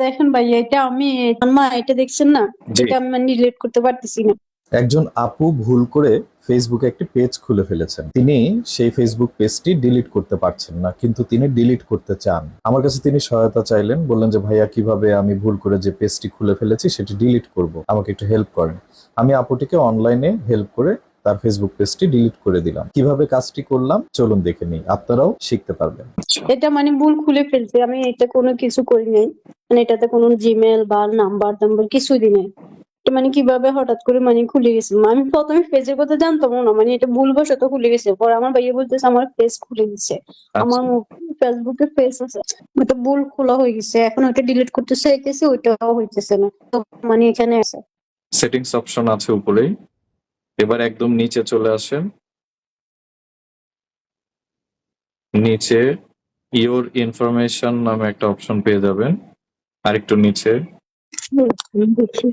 দেখেন ভাইয়া, এটা আমি মা এটা দেখছেন না, জি। এটা আমি মানে ডিলিট করতে পারতেছি না। একজন আপু ভুল করে ফেসবুকে একটি পেজ খুলে ফেলেছেন। তিনি সেই ফেসবুক পেজটি ডিলিট করতে পারছেন না, কিন্তু তিনি ডিলিট করতে চান। আমার কাছে তিনি সহায়তা চাইলেন, বললেন যে ভাইয়া কিভাবে আমি ভুল করে যে পেজটি খুলে ফেলেছি সেটি ডিলিট করব, আমাকে একটু হেল্প করেন। আমি আপুটিকে অনলাইনে হেল্প করে তার ফেসবুক পেজটি ডিলিট করে দিলাম। কিভাবে কাজটি করলাম চলুন দেখে নিই, আপনারাও শিখতে পারবেন। এটা মানে ভুল খুলে ফেলছি আমি, এটা কোনো কিছু করি নাই। মানে এটাতে কোনো জিমেল বা নাম্বার টাম্বার কিছুই দিই নাই। এটা মানে কিভাবে হঠাৎ করে মানে খুলে গেছে, আমি প্রথমে পেজের কথা জানতাম না, মানে এটা ভুলবশত খুলে গেছে। পরে আমার ভাইয়া বলতেছে আমার পেজ খুলে দিচ্ছে। আমার আচ্ছা, ফেসবুকে পেজ আছে, ওটা ভুল খোলা হয়ে গেছে, এখন ওটা ডিলিট করতে চাইতেছি, ওইটাও হইতেছে না। তো মানে এখানে আছে সেটিংস অপশন আছে উপরেই। এবার একদম নিচে চলে আসেন। নিচে ইওর ইনফরমেশন নামে একটা অপশন পেয়ে যাবেন, আরেকটু নিচে। দেখি।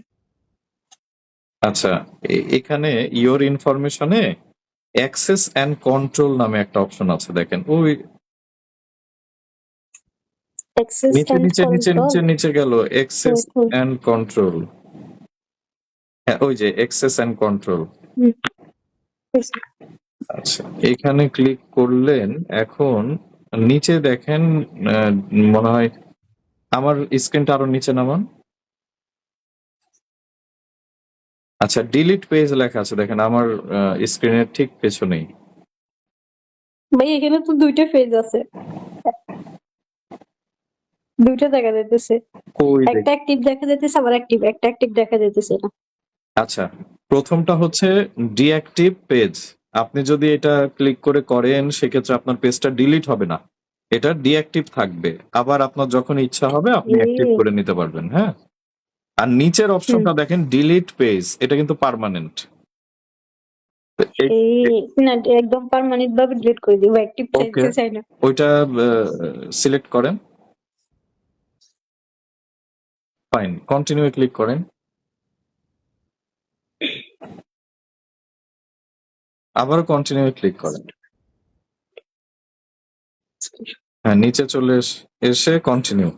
আচ্ছা, এখানে ইওর ইনফরমেশনে অ্যাক্সেস এন্ড কন্ট্রোল নামে একটা অপশন আছে, দেখেন ওই অ্যাক্সেস নিচে এন্ড নিচে নিচে কন্ট্রোল। নিচে নিচে গেল অ্যাক্সেস এন্ড কন্ট্রোল। হ্যাঁ, ওই যে অ্যাক্সেস এন্ড কন্ট্রোল। আচ্ছা, এখানে ক্লিক করলেন। এখন নিচে দেখেন, আহ, মনে হয় আমার স্ক্রিনটা আরো নিচে নামান। আচ্ছা, ডিলিট পেজ লেখা আছে, দেখেন আমার স্ক্রিনের ঠিক পেছনেই। ভাই এখানে তো দুইটা ফেজ আছে, দুইটা দেখা যাইতেছে। কই দেখ। একটা অ্যাক্টিভ দেখা যাইতেছে, আবার একটা অ্যাক্টিভ দেখা যাইতেছে না। আচ্ছা, প্রথমটা হচ্ছে ডিঅ্যাক্টিভ পেজ। আপনি যদি এটা ক্লিক করে করেন সেক্ষেত্রে আপনার পেজটা ডিলিট হবে না, এটা ডিঅ্যাক্টিভ থাকবে। আবার আপনার যখন ইচ্ছা হবে আপনি অ্যাক্টিভ করে নিতে পারবেন। হ্যাঁ, আর নিচের হুম। অপশনটা দেখেন ডিলিট পেজ, এটা কিন্তু পার্মানেন্ট। এই না, একদম পার্মানেন্ট ভাবে ডিলিট করে দিব, অ্যাক্টিভ ওকে, চাইতে চাই না। ওইটা সিলেক্ট করেন। ফাইন, কন্টিনিউ ক্লিক করেন। আবারও কন্টিনিউ ক্লিক করেন। হ্যাঁ, নিচে চলে এসে কন্টিনিউ।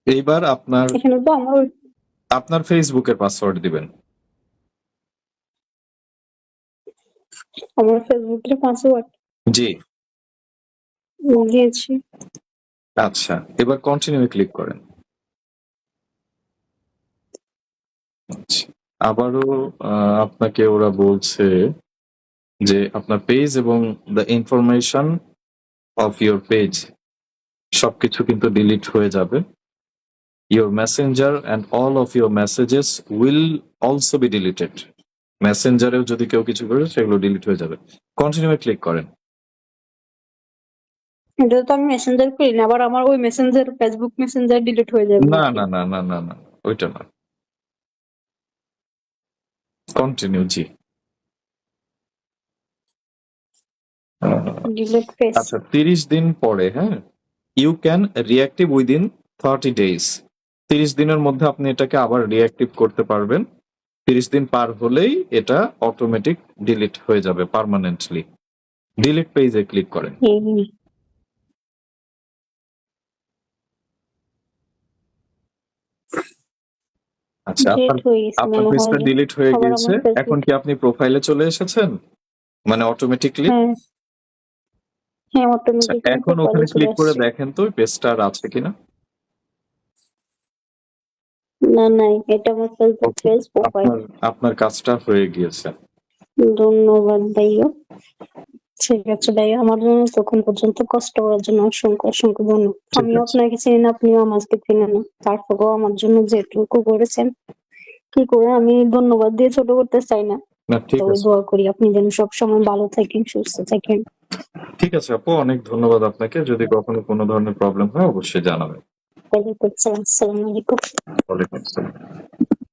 এইবার আপনার এখানে তো আমার আপনার ফেসবুকের পাসওয়ার্ড দিবেন। আমার ফেসবুকের পাসওয়ার্ড জি। দিয়েছি। আচ্ছা, এবার কন্টিনিউ ক্লিক করেন। আচ্ছা, আবারও আপনাকে ওরা বলছে যে আপনার পেজ এবং the information of your page সবকিছু কিন্তু ডিলিট হয়ে যাবে। Your messenger and all of your messages will also be deleted. মেসেঞ্জারেও যদি কেউ কিছু করে সেগুলো ডিলিট হয়ে যাবে। কন্টিনিউ ক্লিক করেন। এটা তো আমি মেসেঞ্জার করি না, আবার আমার ওই মেসেঞ্জার ফেসবুক মেসেঞ্জার ডিলিট হয়ে যাবে না নাকি? না না না না না, ওইটা না। কন্টিনিউ, জি। Delete face. আচ্ছা, 30 দিন পরে, হ্যাঁ, you can reactive within 30 days. 30 দিনের মধ্যে আপনি এটাকে আবার রিঅ্যাক্টিভ করতে পারবেন। 30 দিন পার হলেই এটা অটোমেটিক ডিলিট হয়ে যাবে পার্মানেন্টলি। ডিলিট পেজে ক্লিক করেন। আচ্ছা, আপনার ডিলিট হয়ে গেছে আপনার মনে হয় পেজটা যে। ডিলিট হয়ে আবার গিয়েছে। আমার এখন ফেসবুক। কি আপনি প্রোফাইলে চলে এসেছেন, মানে অটোমেটিকলি? হ্যাঁ, হ্যাঁ, আচ্ছা, অটোমেটিক আমি এখন প্রোফাইলে ওখানে চলে ক্লিক করে আসছি। দেখেন তো ওই পেজটা আর আছে কিনা। না, নাই, এটা আমার ফেসবুক ওকে, পেজ প্রোফাইল। আপনার আপনার কাজটা হয়ে গিয়েছে। ধন্যবাদ ভাইয়া। ঠিক আছে ভাইয়া, আমার জন্য তখন পর্যন্ত কষ্ট করার জন্য অসংখ্য অসংখ্য ধন্যবাদ। ঠিক আমিও আছে। আপনাকে চিনি না, আপনিও আমাকে চিনেন না, তারপরেও আমার জন্য যেটুকু করেছেন, কি করে আমি ধন্যবাদ দিয়ে ছোট করতে চাই না। না, ঠিক তবে আছে। দোয়া করি আপনি যেন সবসময় ভালো থাকেন, সুস্থ থাকেন। ঠিক আছে আপু, অনেক ধন্যবাদ আপনাকে। যদি কখনো কোনো ধরনের প্রবলেম হয় অবশ্যই জানাবেন। ওয়ালাইকুম আসসালাম, আসসালামু আলাইকুম। ওয়ালাইকুম আসসালাম।